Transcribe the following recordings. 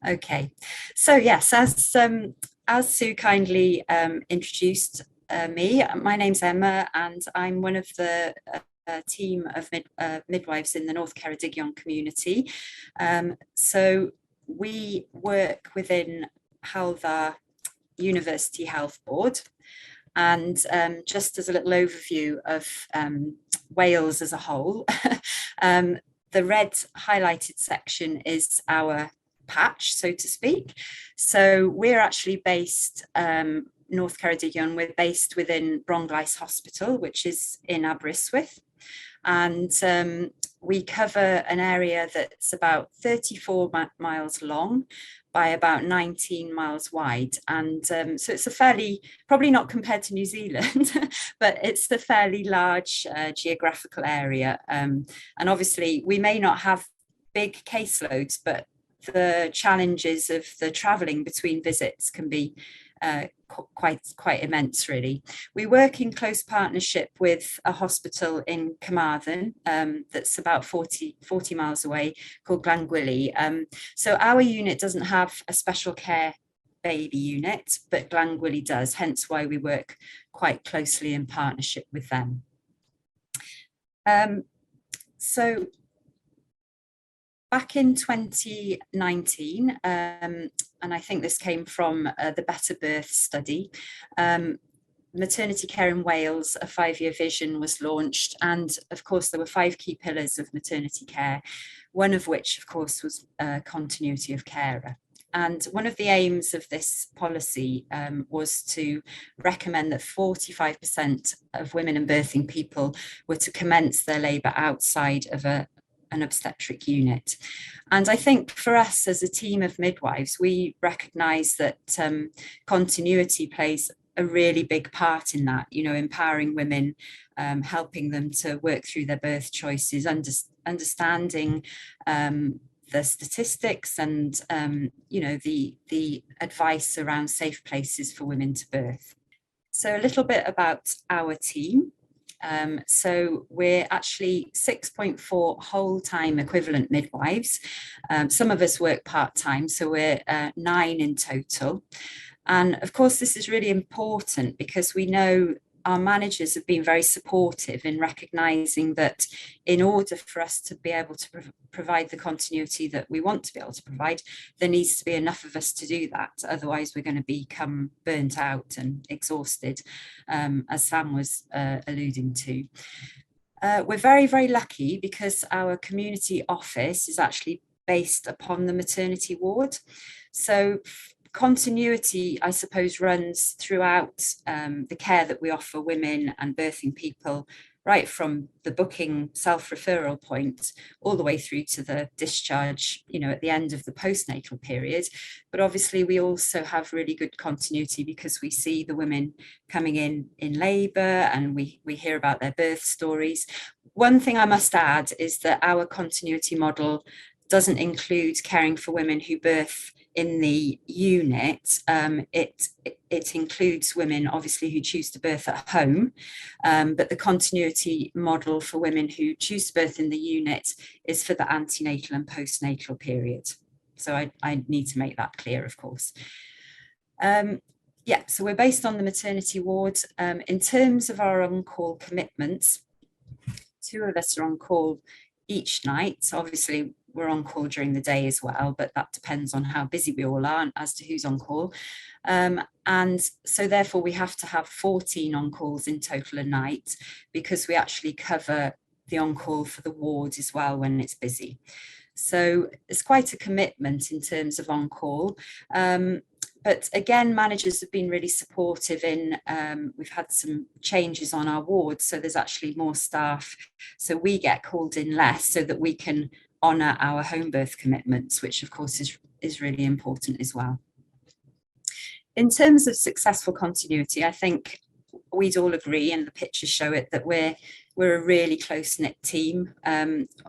Okay, so yes, as Sue kindly introduced me, my name's Emma, and I'm one of the team of midwives in the North Ceredigion community. So we work within Hywel University Health Board, and just as a little overview of Wales as a whole, the red highlighted section is our patch, so to speak. So we're actually based, North Ceredigion, we're based within Bronglais Hospital, which is in Aberystwyth. And we cover an area that's about 34 miles long by about 19 miles wide. And so it's a fairly, probably not compared to New Zealand, but it's a fairly large geographical area. And obviously we may not have big caseloads, but the challenges of the travelling between visits can be quite immense, really. We work in close partnership with a hospital in Carmarthen that's about 40 miles away, called Glangwili. So our unit doesn't have a special care baby unit, but Glangwili does, hence why we work quite closely in partnership with them. So back in 2019, and I think this came from the Better Birth study, maternity care in Wales, a 5-year vision was launched. And of course, there were 5 key pillars of maternity care, one of which, of course, was continuity of carer. And one of the aims of this policy was to recommend that 45% of women and birthing people were to commence their labour outside of an obstetric unit. And I think for us as a team of midwives, we recognise that continuity plays a really big part in that, you know, empowering women, helping them to work through their birth choices, understanding the statistics and, you know, the advice around safe places for women to birth. So a little bit about our team. So we're actually 6.4 whole-time equivalent midwives. Some of us work part-time, so we're 9 in total. And of course, this is really important because we know our managers have been very supportive in recognising that in order for us to be able to provide the continuity that we want to be able to provide, there needs to be enough of us to do that. Otherwise, we're going to become burnt out and exhausted, as Sam was alluding to. We're very, very lucky because our community office is actually based upon the maternity ward. So continuity, I suppose, runs throughout the care that we offer women and birthing people, right from the booking self-referral point all the way through to the discharge, you know, at the end of the postnatal period. But obviously we also have really good continuity because we see the women coming in labour and we hear about their birth stories. One thing I must add is that our continuity model doesn't include caring for women who birth in the unit. It includes women obviously who choose to birth at home, but the continuity model for women who choose to birth in the unit is for the antenatal and postnatal period. So I need to make that clear, of course. Yeah, so we're based on the maternity ward. In terms of our on-call commitments, 2 of us are on call each night. Obviously, we're on call during the day as well, but that depends on how busy we all are as to who's on call. And so therefore we have to have 14 on calls in total a night because we actually cover the on call for the ward as well when it's busy. So it's quite a commitment in terms of on call. But again, managers have been really supportive in, we've had some changes on our ward, so there's actually more staff. So we get called in less so that we can honour our home birth commitments, which of course is really important as well. In terms of successful continuity, I think we'd all agree, and the pictures show it, that we're a really close-knit team.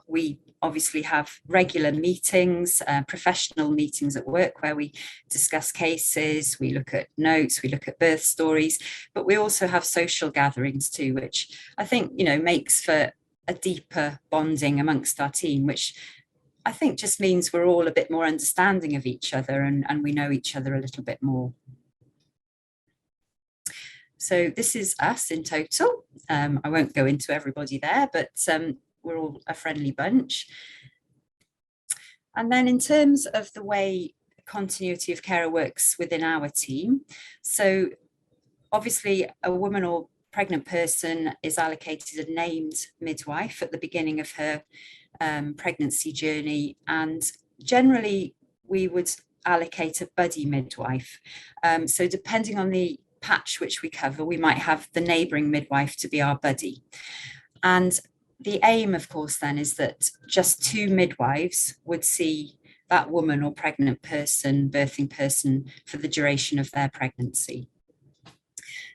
We obviously have regular meetings, professional meetings at work where we discuss cases, we look at notes, we look at birth stories, but we also have social gatherings too, which I think, you know, makes for a deeper bonding amongst our team, which I think just means we're all a bit more understanding of each other, and we know each other a little bit more. So this is us in total. I won't go into everybody there, but we're all a friendly bunch. And then in terms of the way continuity of care works within our team, so obviously a woman or pregnant person is allocated a named midwife at the beginning of her pregnancy journey, and generally we would allocate a buddy midwife. So depending on the patch which we cover, we might have the neighbouring midwife to be our buddy. And the aim, of course, then is that just 2 midwives would see that woman or pregnant person, birthing person, for the duration of their pregnancy.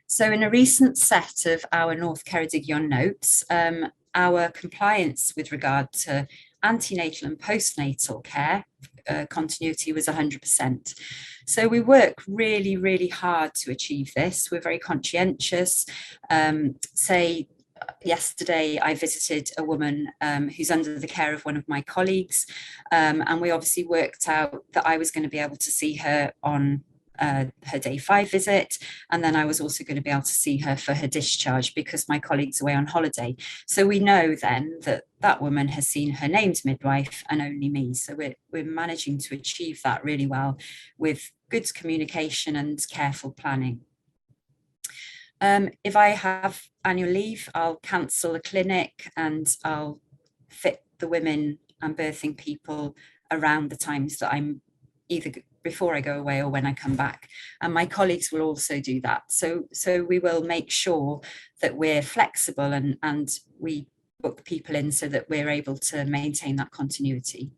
So in a recent set of our North Ceredigion notes, our compliance with regard to antenatal and postnatal care continuity was 100%. So we work really, really hard to achieve this. We're very conscientious. Say, yesterday I visited a woman who's under the care of one of my colleagues, and we obviously worked out that I was going to be able to see her on her day 5 visit, and then I was also going to be able to see her for her discharge because my colleague's away on holiday. So we know then that that woman has seen her named midwife and only me. So we're managing to achieve that really well with good communication and careful planning. If I have annual leave, I'll cancel a clinic and I'll fit the women and birthing people around the times that I'm either before I go away or when I come back. And my colleagues will also do that. So we will make sure that we're flexible and we book people in so that we're able to maintain that continuity.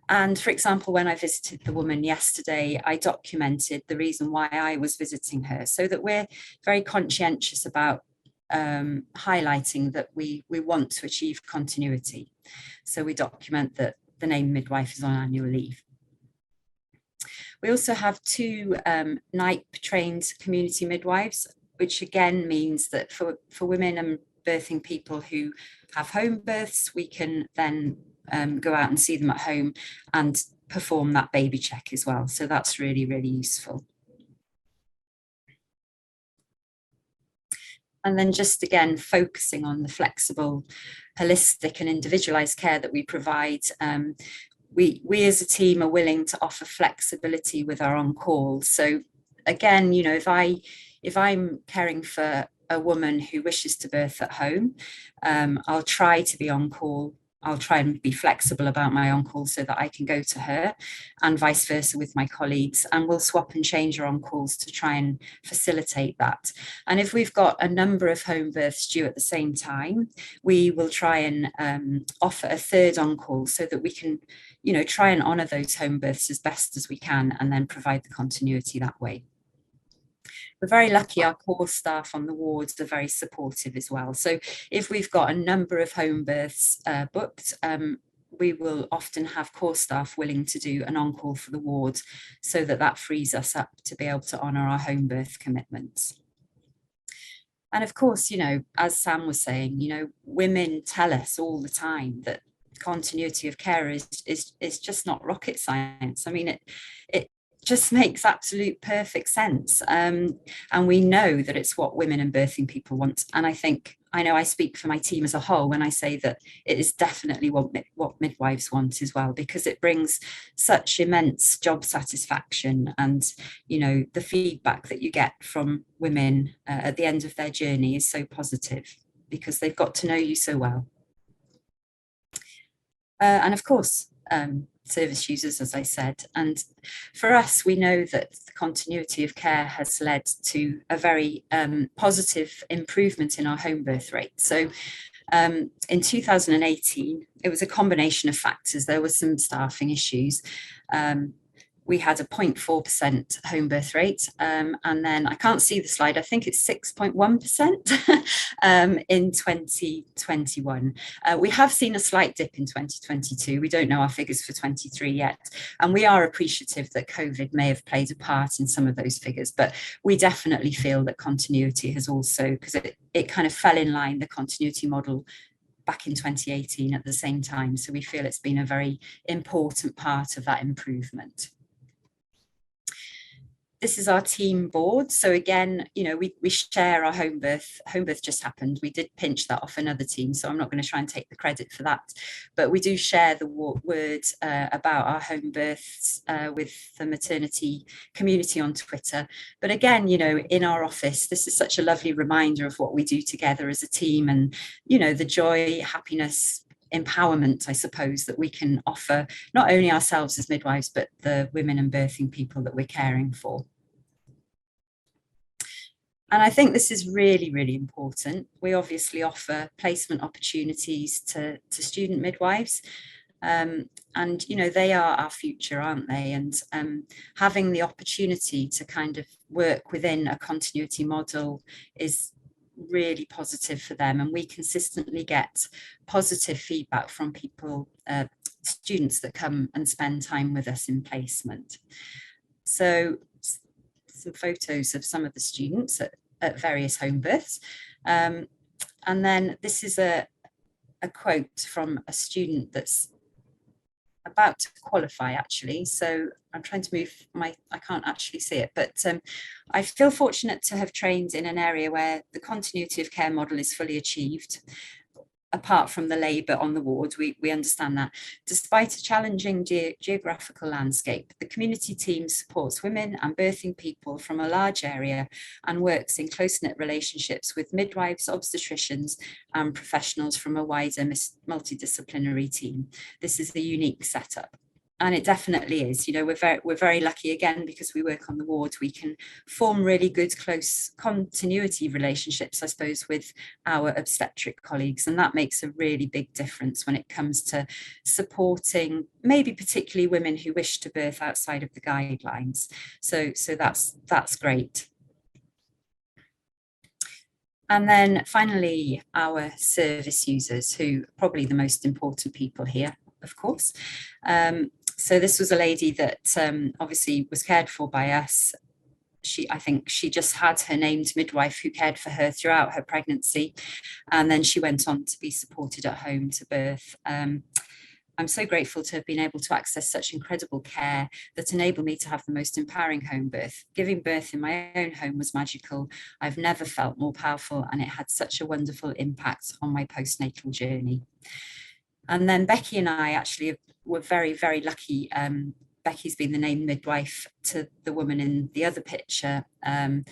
And for example, when I visited the woman yesterday, I documented the reason why I was visiting her, so that we're very conscientious about highlighting that we want to achieve continuity. So we document that the named midwife is on annual leave. We also have 2 NIPE-trained community midwives, which again means that for women and birthing people who have home births, we can then go out and see them at home and perform that baby check as well. So that's really, really useful. And then just again, focusing on the flexible, holistic and individualized care that we provide. We as a team are willing to offer flexibility with our on-call. So again, you know, if I'm caring for a woman who wishes to birth at home, I'll try to be on call. I'll try and be flexible about my on-call so that I can go to her, and vice versa with my colleagues, and we'll swap and change our on-calls to try and facilitate that. And if we've got a number of home births due at the same time, we will try and offer a 3rd on-call so that we can, you know, try and honour those home births as best as we can and then provide the continuity that way. We're very lucky our core staff on the wards are very supportive as well. So if we've got a number of home births booked, we will often have core staff willing to do an on-call for the ward, so that frees us up to be able to honour our home birth commitments. And of course, you know, as Sam was saying, you know, women tell us all the time that continuity of care is just not rocket science. I mean, it just makes absolute perfect sense. And we know that it's what women and birthing people want. And I know I speak for my team as a whole when I say that it is definitely what midwives want as well, because it brings such immense job satisfaction. And, you know, the feedback that you get from women at the end of their journey is so positive because they've got to know you so well. And of course, service users, as I said. And for us, we know that the continuity of care has led to a very positive improvement in our home birth rate. So in 2018, it was a combination of factors. There were some staffing issues. We had a 0.4% home birth rate. And then I can't see the slide. I think it's 6.1% in 2021. We have seen a slight dip in 2022. We don't know our figures for 23 yet. And we are appreciative that COVID may have played a part in some of those figures, but we definitely feel that continuity has also, because it kind of fell in line, the continuity model back in 2018 at the same time. So we feel it's been a very important part of that improvement. This is our team board. So again, you know, we share our home birth. Home birth just happened. We did pinch that off another team, so I'm not going to try and take the credit for that. But we do share the word about our home births with the maternity community on Twitter. But again, you know, in our office, this is such a lovely reminder of what we do together as a team, and, you know, the joy, happiness, empowerment, I suppose, that we can offer not only ourselves as midwives, but the women and birthing people that we're caring for. And I think this is really, really important. We obviously offer placement opportunities to student midwives. And, you know, they are our future, aren't they? And having the opportunity to kind of work within a continuity model is really positive for them. And we consistently get positive feedback from people, students that come and spend time with us in placement. So some photos of some of the students at various home births. And then this is a quote from a student that's about to qualify, actually. So I'm trying to move I can't actually see it, but I feel fortunate to have trained in an area where the continuity of care model is fully achieved. Apart from the labour on the ward, we understand that. Despite a challenging geographical landscape, the community team supports women and birthing people from a large area and works in close-knit relationships with midwives, obstetricians and professionals from a wider multidisciplinary team. This is a unique setup. And it definitely is. You know, we're very lucky, again, because we work on the ward, we can form really good close continuity relationships, I suppose, with our obstetric colleagues, and that makes a really big difference when it comes to supporting maybe particularly women who wish to birth outside of the guidelines. So that's great. And then finally, our service users, who are probably the most important people here, of course. So this was a lady that obviously was cared for by us. I think she just had her named midwife who cared for her throughout her pregnancy. And then she went on to be supported at home to birth. I'm so grateful to have been able to access such incredible care that enabled me to have the most empowering home birth. Giving birth in my own home was magical. I've never felt more powerful, and it had such a wonderful impact on my postnatal journey. And then Becky and I actually were very, very lucky. Becky's been the named midwife to the woman in the other picture, and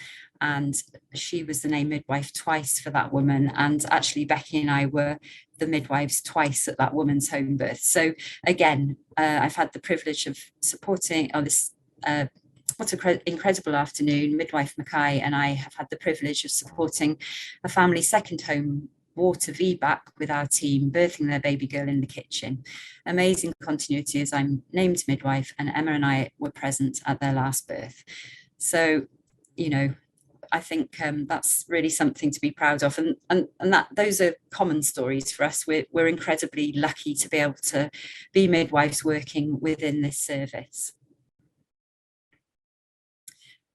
she was the named midwife twice for that woman. And actually Becky and I were the midwives twice at that woman's home birth. So again, I've had the privilege of supporting this what an incredible afternoon. Midwife McKay and I have had the privilege of supporting a family's second home water VBAC with our team, birthing their baby girl in the kitchen. Amazing continuity as I'm named midwife, and Emma and I were present at their last birth. So, you know, I think that's really something to be proud of, and that those are common stories for us. We're incredibly lucky to be able to be midwives working within this service.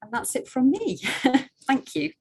And that's it from me. Thank you.